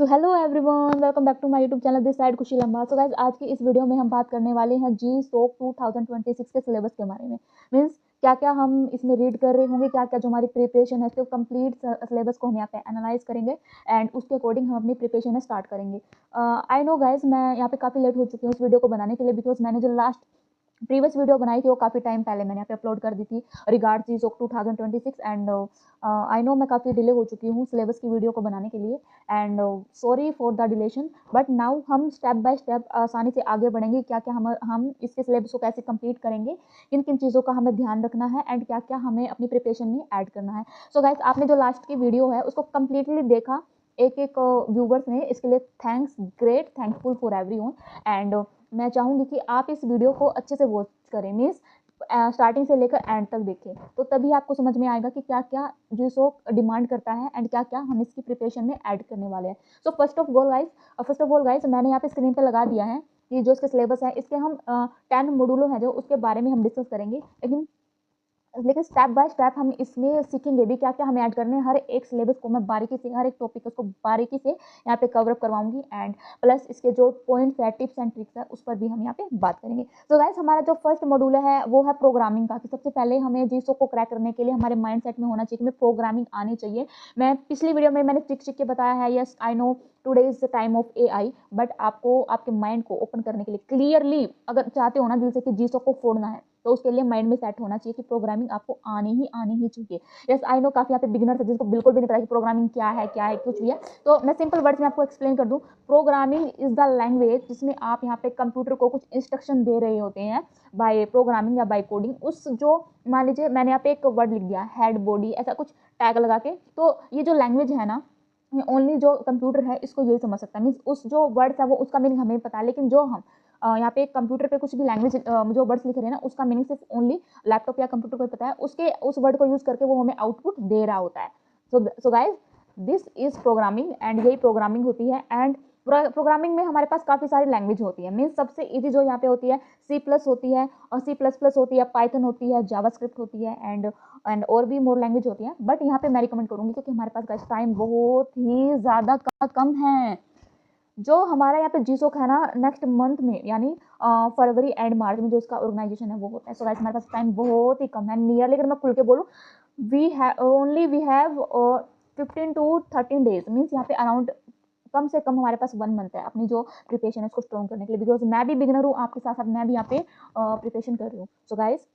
So hello everyone, welcome back to my YouTube channel this side Khushi Lamba. So guys, आज की इस video में हम बात करने वाले हैं जी सोक 2026 के सिलेबस के बारे में। मींस क्या क्या हम इसमें रीड कर रहे होंगे, क्या क्या जो हमारी प्रिपरेशन है उसके कंप्लीट सिलेबस को हम यहाँ पे एनालाइज करेंगे एंड उसके अकॉर्डिंग हम अपनी प्रिपरेशन स्टार्ट करेंगे। आई नो गाइज, मैं यहाँ पे काफ़ी लेट हो चुकी हूँ इस वीडियो को बनाने के लिए, बिकॉज मैंने जो लास्ट प्रीवियस वीडियो बनाई थी वो काफ़ी टाइम पहले मैंने यहाँ पे अपलोड कर दी थी regards this of 2026 and I know मैं काफ़ी डिले हो चुकी हूँ सिलेबस की वीडियो को बनाने के लिए and sorry for the deletion. But now हम स्टेप बाय स्टेप आसानी से आगे बढ़ेंगे। क्या क्या हम इसके सिलेबस को कैसे कंप्लीट करेंगे, किन किन चीज़ों का हमें ध्यान रखना है एंड क्या क्या हमें अपनी प्रिपरेशन में ऐड करना है। सो गाइस, आपने जो लास्ट की वीडियो है उसको कम्प्लीटली देखा एक एक व्यूवर्स ने, इसके लिए thanks, great, thankful for everyone. And मैं चाहूँगी कि आप इस वीडियो को अच्छे से वॉच करें, मीन्स स्टार्टिंग से लेकर एंड तक देखें, तो तभी आपको समझ में आएगा कि क्या क्या जो सो डिमांड करता है एंड क्या क्या हम इसकी प्रिपरेशन में ऐड करने वाले हैं। So first of all guys, मैंने यहाँ पे स्क्रीन पे लगा दिया है कि जो इसके सिलेबस है, इसके हम 10 मॉड्यूल है जो उसके बारे में हम डिस्कस करेंगे। लेकिन स्टेप बाय स्टेप हम इसमें सीखेंगे भी क्या क्या हमें ऐड करने हैं। हर एक सिलेबस को मैं बारीकी से, हर एक टॉपिक उसको बारीकी से यहाँ पे कवर अप करवाऊंगी एंड प्लस इसके जो पॉइंट्स है, टिप्स एंड ट्रिक्स है, उस पर भी हम यहाँ पे बात करेंगे। तो गाइस, हमारा जो फर्स्ट मॉड्यूल है वो है प्रोग्रामिंग का। कि सबसे पहले हमें जीसो को क्रैक करने के लिए हमारे माइंड सेट में होना चाहिए कि हमें प्रोग्रामिंग आनी चाहिए। मैं पिछली वीडियो में मैंने चिक के बताया है, yes I know today is the time of AI, but आपको आपके माइंड को ओपन करने के लिए क्लियरली अगर चाहते हो ना दिल से कि जीसो को फोड़ना है, तो उसके लिए माइंड में सेट होना चाहिए कि प्रोग्रामिंग आपको आनी ही चाहिए। यस आई नो काफ़ी यहाँ पे बिगिनर्स है जिनको बिल्कुल भी नहीं पता कि प्रोग्रामिंग क्या है कुछ भी है। तो मैं सिंपल वर्ड्स में आपको एक्सप्लेन कर दूं। प्रोग्रामिंग इज द लैंग्वेज जिसमें आप यहाँ पे कंप्यूटर को कुछ इंस्ट्रक्शन दे रहे होते हैं बाय प्रोग्रामिंग या बाय कोडिंग। उस जो मान लीजिए मैंने यहाँ पे एक वर्ड लिख दिया, हेड, बॉडी, ऐसा कुछ टैग लगा के, तो ये जो लैंग्वेज है ना, ओनली जो कंप्यूटर है इसको यही समझ सकता है। मीन्स उस जो वर्ड्स है वो उसका मीनिंग हमें पता है, लेकिन जो हम यहाँ पे कंप्यूटर पे कुछ भी लैंग्वेज जो वर्ड्स लिख रहे हैं ना, उसका मीनिंग सिर्फ ओनली लैपटॉप या कंप्यूटर को पता है। उसके उस वर्ड को यूज करके वो हमें आउटपुट दे रहा होता है। So guys, this is programming and यही प्रोग्रामिंग होती है। एंड प्रोग्रामिंग में हमारे पास काफ़ी सारी लैंग्वेज होती है। मीन्स सबसे इजी जो यहाँ पे होती है C+ होती है, और C++ होती है, पाइथन होती है, जावास्क्रिप्ट होती है एंड और भी मोर लैंग्वेज होती है। बट यहाँ पे मैं रिकमेंड करूँगी क्योंकि हमारे पास गाइस टाइम बहुत ही ज़्यादा कम है। जो हमारा यहाँ पे जीसोक है ना, नेक्स्ट मंथ में यानी फरवरी एंड मार्च में जो इसका ऑर्गेनाइजेशन है वो होता है। सो गाइस, हमारे पास टाइम बहुत ही कम है। नियरली अगर मैं खुल के बोलूँ, we have 15 to 13 days. Means यहाँ पे अराउंड कम से कम हमारे पास 1 मंथ है अपनी जो प्रिपरेशन है उसको स्ट्रॉन्ग करने के लिए। बिकॉज मैं भी बिगिनर हूँ, आपके साथ साथ मैं भी यहाँ पे प्रिपरेशन कर रही हूँ। सो गाइस,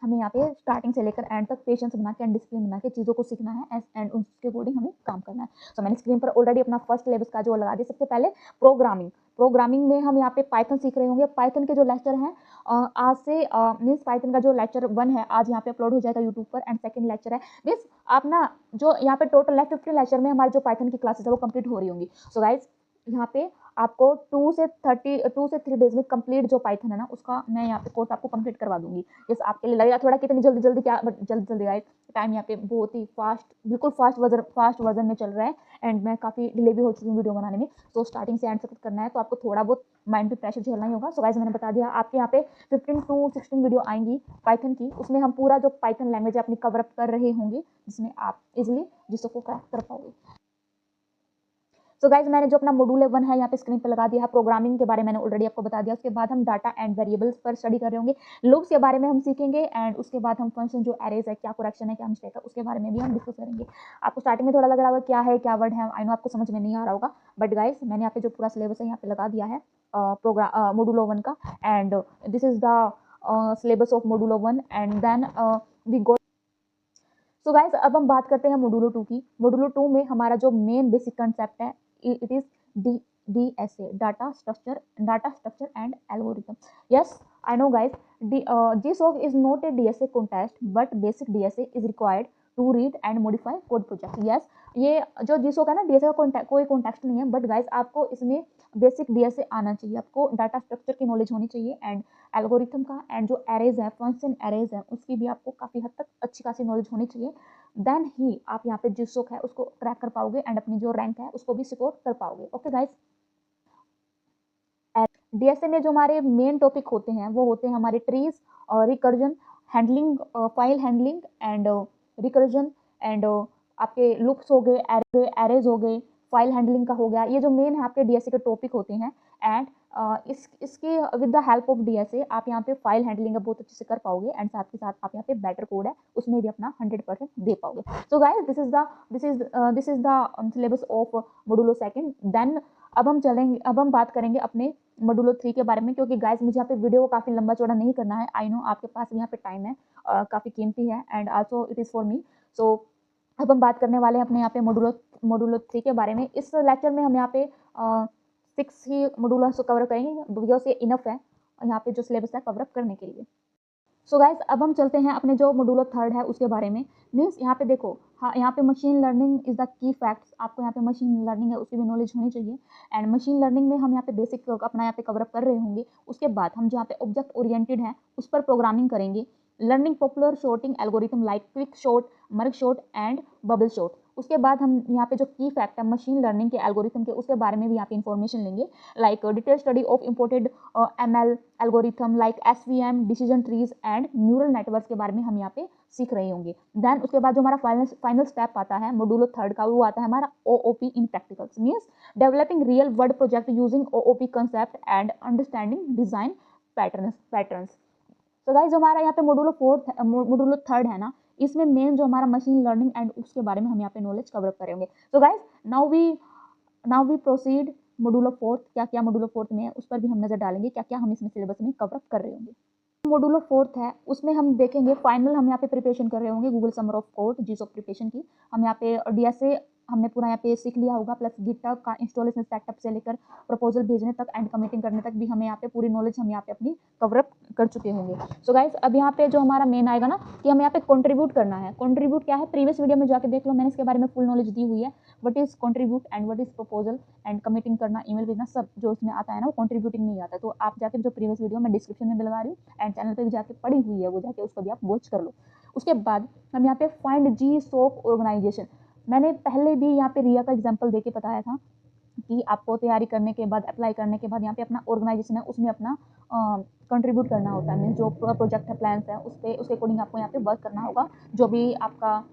हमें यहाँ पे स्टार्टिंग से लेकर एंड तक पेशेंस बना के एंड डिसिप्लिन बना के चीज़ों को सीखना है एंड उसके अकॉर्डिंग हमें काम करना है। सो मैंने स्क्रीन पर ऑलरेडी अपना फर्स्ट सिलेबस का जो लगा दिया। सबसे पहले प्रोग्रामिंग में हम यहाँ पे पाइथन सीख रहे होंगे। पाइथन के जो लेक्चर हैं आज से मीन्स पाइथन का जो लेक्चर 1 है आज यहाँ पे अपलोड हो जाएगा यूट्यूब पर, एंड सेकंड लेक्चर है मीन्स आप ना जो यहाँ पे टोटल है 15 लेक्चर में हमारी जो पाइथन की क्लासेस है वो कंप्लीट हो रही होंगी। सो गाइज, यहाँ पे आपको 2 से 3 डेज में कंप्लीट जो पाइथन है ना उसका मैं यहाँ पे कोर्स आपको कंप्लीट करवा दूंगी। जैसे आपके लिए लगेगा थोड़ा कितनी जल्दी क्या, बट जल्दी गाइस, टाइम यहाँ पे बहुत ही फास्ट, बिल्कुल फास्ट वर्जन में चल रहा है एंड मैं काफ़ी डिले भी हो चुकी हूँ वीडियो बनाने में। तो स्टार्टिंग से एंड तक करना है तो आपको थोड़ा बहुत माइंड पे प्रेशर झेलना ही होगा। सो गाइस, मैंने बता दिया आपके यहाँ पे 15 to 16 वीडियो आएंगी पाइथन की। उसमें हम पूरा जो पाइथन लैंग्वेज है अपनी कवर अप कर रहे होंगे, जिसमें आप इजिली जिसको क्रैक कर पाओगे। सो गाइज, मैंने जो अपना मॉड्यूल 1 है यहाँ पे स्क्रीन पे लगा दिया है। प्रोग्रामिंग के बारे में मैंने ऑलरेडी आपको बता दिया। उसके बाद हम डाटा एंड वेरिएबल्स पर स्टडी कर रहे होंगे। लूप्स के बारे में हम सीखेंगे एंड उसके बाद हम फंक्शन जो एरेज है, क्या करेक्शन है, क्या मिस्टेक है, उसके बारे में भी हम डिस्कस करेंगे। आपको स्टार्टिंग में थोड़ा लग रहा होगा क्या है क्या वर्ड है, आई नो आपको समझ में नहीं आ रहा होगा, बट गाइज मैंने यहाँ पे जो पूरा सिलेबस है यहाँ पे लगा दिया है मॉड्यूल 1 का, and this is the syllabus of module 1 and then we go. So guys, अब हम बात करते हैं मॉड्यूल 2 की। मॉड्यूल 2 में हमारा जो मेन बेसिक कंसेप्ट है, it is DSA, data structure and algorithm. Yes I know guys, GSOC is not a DSA contest, but basic DSA is required to read and modify code project. Yes, ये जो GSOC है ना, DSA का कोई context नहीं है, but guys आपको इसमें बेसिक DSA आना चाहिए। आपको डाटा स्ट्रक्चर की नॉलेज होनी चाहिए एंड एल्गोरिथम का, एंड जो एरेज है, फंक्शन एरेज है, उसकी भी आपको काफ़ी हद तक अच्छी खासी नॉलेज होनी चाहिए। देन ही आप यहाँ पे GSOC है उसको क्रैक कर पाओगे एंड अपनी जो रैंक है उसको भी सिक्योर कर पाओगे। ओके गाइस, DSA में जो हमारे मेन टॉपिक होते हैं वो होते हैं हमारे trees, recursion, handling, file handling and recursion, and आपके लूप्स हो गए, एरेज हो गए, फाइल हैंडलिंग का हो गया, ये जो मेन है आपके डीएसए के टॉपिक होते हैं। एंड इसके with the help of DSA आप यहाँ पे फाइल हैंडलिंग बहुत अच्छे से कर पाओगे, एंड साथ के साथ आप यहाँ पे बेटर कोड है उसमें भी अपना 100% दे पाओगे। So guys this is the syllabus of module second. Then अब हम बात करेंगे अपने मॉड्यूलो 3 के बारे में, क्योंकि गाइस मुझे यहाँ पे वीडियो को काफ़ी लंबा चौड़ा नहीं करना है। आई नो आपके पास भी यहाँ पे टाइम है, काफ़ी कीमती है, and also it is for me. So अब हम बात करने वाले हैं अपने यहाँ पे मॉड्यूलो 3 के बारे में। इस लेक्चर में हम यहाँ पे 6 ही मॉड्यूल्स कवर करेंगे, बिकॉज ये इनफ है यहाँ पे जो सिलेबस है कवर अप करने के लिए। सो गाइज अब हम चलते हैं अपने जो मॉड्यूलो 3 है उसके बारे में। मीन्स यहाँ पे देखो, हाँ यहाँ पे machine learning is the key facts. आपको यहाँ पे मशीन लर्निंग है उसकी भी नॉलेज होनी चाहिए। एंड मशीन लर्निंग में हम यहाँ पे बेसिक अपना यहाँ पे कवर अप कर रहे होंगे। उसके बाद हम जहाँ पे ऑब्जेक्ट ओरिएंटेड है उस पर प्रोग्रामिंग करेंगे। Learning popular sorting algorithm like quick sort, merge sort and bubble sort. उसके बाद हम यहाँ पे जो की फैक्ट है मशीन लर्निंग के एल्गोरिथम के, उसके बारे में भी यहाँ पे इन्फॉर्मेशन लेंगे, like detail study of imported ML algorithm like SVM, decision trees and neural network के बारे में हम यहाँ पे सीख रहे होंगे। देन उसके बाद जो हमारा फाइनल स्टेप आता है मॉड्यूलो 3 का, वो आता है हमारा OOP in practicals. Means developing real world project using OOP concept and understanding design patterns. तो गाइस जो हमारा यहाँ पे मॉड्यूलो 3 है ना, इसमें मेन जो हमारा मशीन लर्निंग एंड उसके बारे में हम यहाँ पे नॉलेज कवर अप करेंगे। So guys now we proceed module 4। क्या क्या मॉड्यूलो 4 में है उस पर भी हम नजर डालेंगे, क्या क्या हम इसमें सिलेबस में कवर अप कर रहे होंगे। मॉड्यूलो 4 है उसमें हम देखेंगे फाइनल, हम यहाँ पे प्रिपरेशन कर रहे होंगे Google summer of code GSoC preparation की। हम यहाँ पे डीएसए हमने पूरा यहाँ पे सीख लिया होगा, प्लस गिटहब का इंस्टॉलेशन सेटअप से लेकर प्रपोजल भेजने तक एंड कमिटिंग करने तक भी हमें यहाँ पे पूरी नॉलेज हम यहाँ पे अपनी कवर अप कर चुके होंगे। सो गाइस अब यहाँ पे जो हमारा मेन आएगा ना कि हमें यहाँ पे कंट्रीब्यूट करना है। कंट्रीब्यूट क्या है, प्रीवियस वीडियो में जाके देख लो, मैंने इसके बारे में फुल नॉलेज दी हुई है। What is contribute and what is proposal and committing करना, ईमेल भेजना, सब जो इसमें आता है ना वो कंट्रीब्यूटिंग में ही आता है। तो आप जाके जो प्रीवियस वीडियो मैं डिस्क्रिप्शन में लगा रही हूँ एंड चैनल पे भी जाके पड़ी हुई है, वो जाके उसको भी आप वॉच कर लो। उसके बाद हम यहाँ पे फाइंड GSOC ऑर्गेनाइजेशन, मैंने पहले भी यहाँ पे रिया का एग्जाम्पल देके बताया था कि आपको तैयारी करने के बाद अप्लाई करने के बाद यहाँ पे अपना ऑर्गेनाइजेशन है उसमें अपना कंट्रीब्यूट करना होता है। मीन जो प्रोजेक्ट है, प्लान्स है, उसके अकॉर्डिंग आपको यहाँ पे वर्क करना होगा। जो भी आपका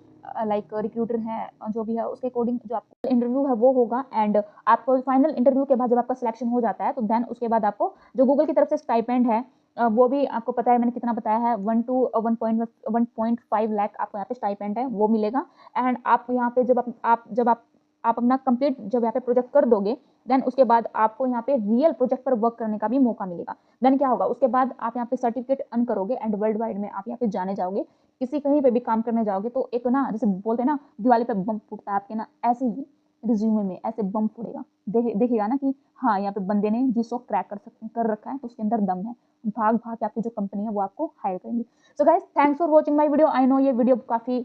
लाइक रिक्रूटर है जो भी है उसके अकॉर्डिंग जो आपको इंटरव्यू है वो होगा। एंड आपको फाइनल इंटरव्यू के बाद जब आपका सिलेक्शन हो जाता है तो देन उसके बाद आपको जो गूगल की तरफ से स्टाइपेंड है वो भी आपको पता है मैंने कितना बताया है, 1 to 1.5 लाख आपको यहाँ पे स्टाइपेंड है वो मिलेगा। एंड आप यहाँ पे जब आप अपना कंप्लीट जब यहाँ पे प्रोजेक्ट कर दोगे देन उसके बाद आपको यहाँ पे रियल प्रोजेक्ट पर वर्क करने का भी मौका मिलेगा। देन क्या होगा, उसके बाद आप यहाँ पे सर्टिफिकेट अर्न करोगे एंड वर्ल्ड वाइड में आप यहाँ पे जाने जाओगे। किसी कहीं पे भी काम करने जाओगे तो एक ना जैसे बोलते हैं ना दिवाली पे बम फूटता है, आपके ना ऐसे ही रिज्यूमे में ऐसे बम फूटेगा, देखिएगा ना कि हाँ यहाँ पे बंदे ने GSOC क्रैक कर रखा है तो उसके अंदर दम है, भाग के आपकी जो कंपनी है वो आपको हायर करेंगी। So guys thanks for watching my video. I know ये वीडियो काफी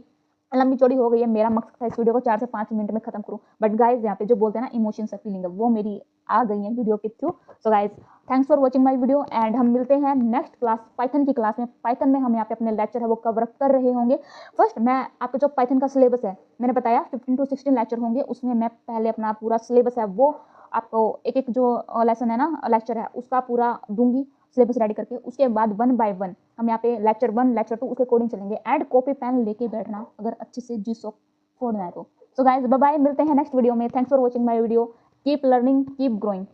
लंबी चौड़ी हो गई है, मेरा मकसद था इस वीडियो को 4 से 5 मिनट में खत्म करूं, बट गाइज यहाँ पे जो बोलते हैं ना इमोशंस है, फीलिंग है, वो मेरी आ गई है वीडियो के through. So guys thanks for watching my video and हम मिलते हैं नेक्स्ट क्लास पाइथन की क्लास में। पाइथन में हम यहाँ पे अपने लेक्चर है वो कवर अप कर रहे होंगे। फर्स्ट मैं आपको जो पाइथन का सिलेबस है मैंने बताया 15 to 16 लेक्चर होंगे, उसमें मैं पहले अपना पूरा सिलेबस है वो आपको एक जो लेसन है ना लेक्चर है उसका पूरा दूंगी सिलेबस रेडी करके। उसके बाद 1 by 1 हम यहाँ पे लेक्चर 1 लेक्चर 2 उसके अकॉर्डिंग चलेंगे एंड कॉपी पेन लेके बैठना अगर अच्छे से GSOC फोड़ना है तो। सो गाइज बाय बाय, मिलते हैं नेक्स्ट वीडियो में। Thanks for watching my video. Keep learning, keep growing.